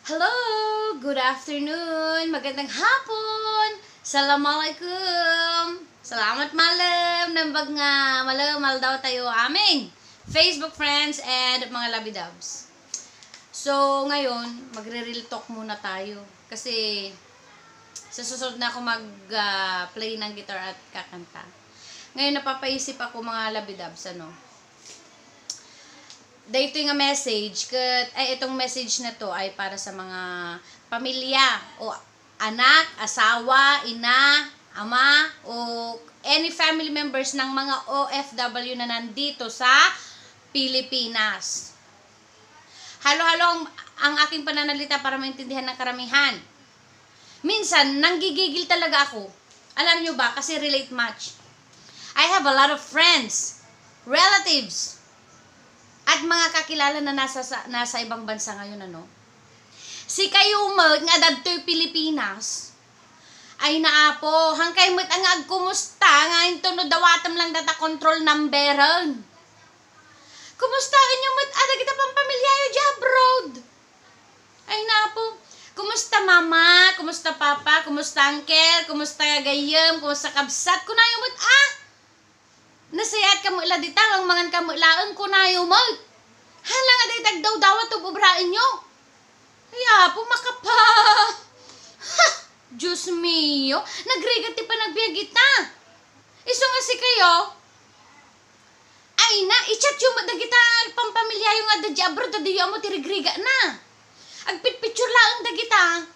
Hello! Good afternoon! Magandang hapon! Assalamualaikum! Salamat malam! Nambag nga malamal daw tayo amin! Facebook friends and mga labidabs. So, ngayon, magre-real talk muna tayo. Kasi, sa susunod na ako mag-play ng guitar at kakanta. Ngayon, napapaisip ako mga labidabs, dito nga message ay itong message na to ay para sa mga pamilya o anak, asawa, ina, ama o any family members ng mga OFW na nandito sa Pilipinas. Halo-halo ang aking pananalita para maintindihan ng karamihan. Minsan, nanggigigil talaga ako. Alam nyo ba? Kasi relate much. I have a lot of friends, relatives, at mga kakilala na nasa ibang bansa ngayon, Si kayo nga dadtoy Pilipinas, ay naapo, hangkay mo't ang agkumusta, nga yung tunod dawatam lang data control numberan. Kumusta inyo mo't ada kita pang pamilyayo di abroad? Ay naapo, kumusta mama, kumusta papa, kumusta uncle, kumusta gayam, kumusta kabsat, kunayo mo't nasayat ka mo ila dita, ang mangan ka mo ilaang kunayo mo. Hala nga day tagdaw dawat o bubrain nyo. Kaya po makapa. Ha! Diyos mio. Nagrigat ti pa nagbiagita. Iso nga si kayo. Ay na, i-chat yung dagita pampamilya yung nga dadya abroad, dadiyo mo tirigriga na. Agpit-picture lang dagita.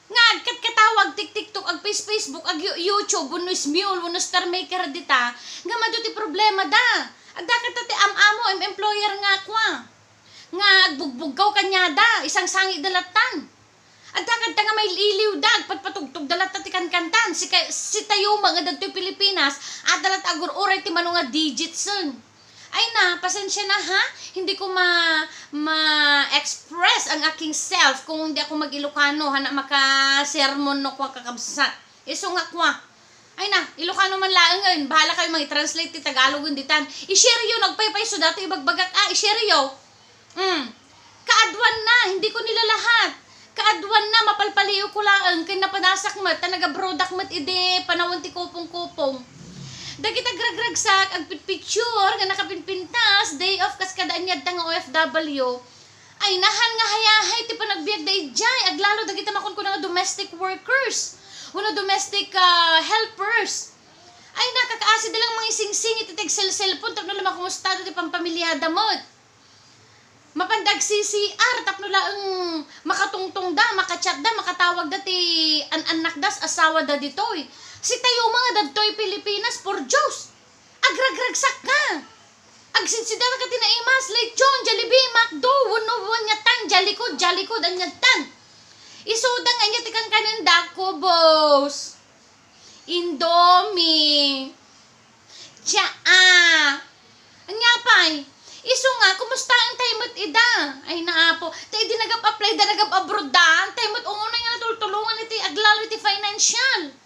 Nga, agkat-katawag, tik-tiktok, ag-Facebook, ag-YouTube, unos mule, unos star maker dita, nga maduti problema da. Agdakat ti am-amo, employer nga kwa. Nga, agbugbugaw kanya da, isang sangi dalatan. Agdakat nga may iliw da, agpatpatugtog dalata ti kankantan, si tayo mga dadto'y Pilipinas, at dalat agur-uray ti manunga digits sun. Ay na, pasensya na ha, hindi ko ma-express ang aking self kung hindi ako mag-Ilocano, hana maka-sermon no kwa kakabsat. Iso nga kwa. Ay na, Ilocano man laang ngayon, bahala kayo mag-translate ti Tagalog unditan. I-share yun, nagpaypay so dati ibagbagak, i-share yun. Kaadwan na, hindi ko nila lahat. Kaadwan na, mapalpaliw ko laang, kaya napanasak mat, nag-brodak mat ide, panawon ti kupong-kupong. Dagita gragragsak, agpit-picture, nga nakapinpintas, day off kas kadaan yad nga OFW. Ay, nahan nga hayahay, ti pa nagbiag da ijay, aglalo dagita makon ko nga domestic workers, uno domestic helpers. Ay, nakakaasi dalang mga ising-sing, ititig cellphone, tapno lang makumusta ti pampamilyada mo. Mapandag CCR, tapno lang makatungtong da, makachat da, makatawag da ti anak das, asawa da ditoy. Si tayo mga dadtoy Pilipinas for Diyos. Agragragsak ka. Agsinsida na ka tinaimas, lechon, Jollibee, McDo, wano-wanyatan, jalikod, anyatan. Isudang anya tikang kananda ko, boss. Indomie. Anya pa'y. Iso nga, kumusta ang tayo ida? Ay naapo. Tayo di nagap-apply da, nagap-abroad da. Tayo unay nga natultulungan iti, aglalo iti financial.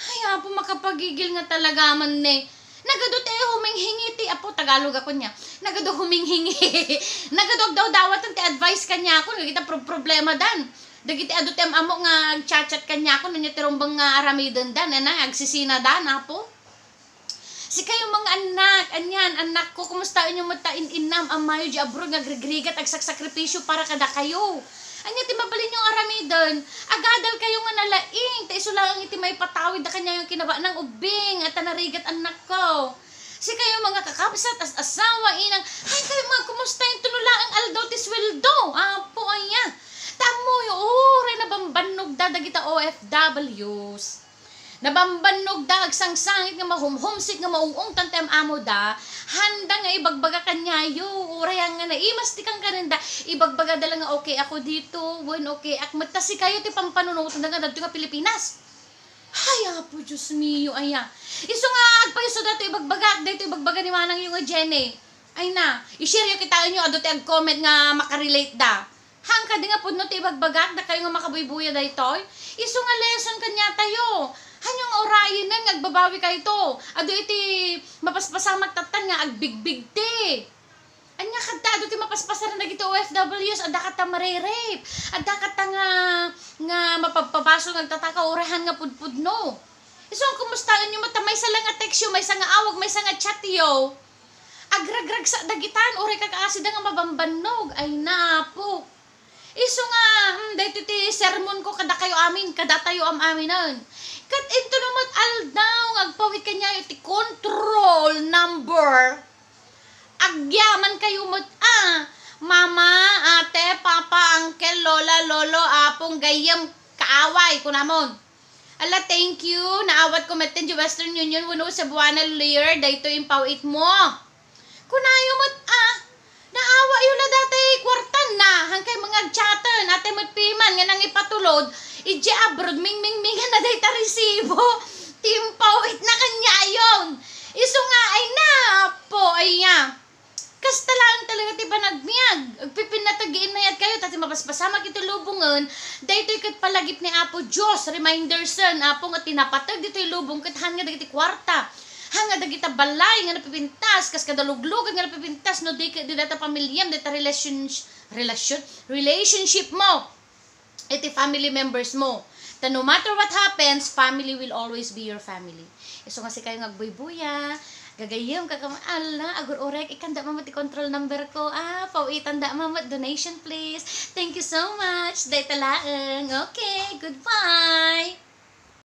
Ay, apo, makapagigil nga talaga man ne. Nagado tayo huminghingi ti, apo, Tagalog ako niya. Nagado huminghingi. Nagado daw dawat ti advice kanya ako, nagita problema dan. Dagiti ado ti amo nga chat kanya ako, nanya tirumbang nga aramidan dan, agsisina dan, apo. Si kayo mga anak, anak ko, kumusta inyo matain-inam, amayo di abroad, nagrigrigat, agsakripisyo para kada kayo. Anya ti mabalin yung aramidan, agadal kayo nga nalaing, ta iso lang iti may patawid na kanya yung kinaba ng ubing at narigat anak ko. Si kayo mga kakabsat, asawa, inang, ay kayo mga kumusta yung tunulaang aldaw ti sweldo, apo aya. Tamo yung uray na bambanog dadagita OFWs. Nabambanog da, agsangsangit nga mahumhumsik nga mauung tantem amo da, handa nga ibagbaga kanyayo, urayang nga naimas ti kang kanenda, ibagbaga dala nga okay ako dito, okay, akmatasi kayo ti pampanunutan nga dadto nga Pilipinas. Ay, apo, Diyos mio, aya. Iso nga, agpahiso dato ibagbaga, dito ibagbaga ni manang yung Jenny. Ay na, i-share yung kitaan nyo, adote ag-comment nga makarelate da. Hangka di nga po no ti ibagbaga, da kayo nga makabuybuya da ito. Iso nga lesson kanya tayo. Hanyang orayin na, agbabawi kayo to. Ado iti, mapaspasamag tatan nga, agbigbig ti. Anya kadtado ti mapaspasan na dagiti OFWs, adda ka ta marerape, adda ka ta nga mapapapasok nagtataka orahan nga pudpudno. Iso ang kumustahan nyo mata may sa lang nga text yo, may sa nga awag, may sa nga chat yo. Agragrag sa dagitan, oray kakaasida nga mabambanog, ay napo. Iso nga, dahito ti sermon ko kada kayo amin, kada tayo aminan. Kat ito naman aldaw, agpawit kanya ti control number. Agyaman kayo mo, mama, ate, papa, uncle, lola, lolo, apong, gayam, kaaway ko namon. Ala, thank you. Naawat ko matin di Western Union, wano sa buwana layer, dahito yung pawit mo. Kunayo mo, naawa yun na dati kwartan na, hangkay mga chatan, ate matpiman, nga nang ipatulod, iji abroad, ming na dahita resibo, timpawit na kanya ayon. Iso nga, ay na, po, ay nga. Kasta lang talaga ti panagmiyag. Agpipinatagiin na yat kayo. Tati mapaspasama kito lubungan. Dahito ikat palagip ni Apo Diyos. Reminder son. Apong at tinapatag dito yung lubong. Kat hanga dagiti kwarta. Hanga dagita balay nga napipintas. Kas kadaluglugan nga napipintas. No di data pamilyam. Dita relationship mo. Iti family members mo. That no matter what happens, family will always be your family. So kasi kayo ngagbuy-buya. Gagayom ala agur orek ikanda mamat i-control number ko. Pawitan da mamat donation please. Thank you so much. Day talaeng. Okay, goodbye.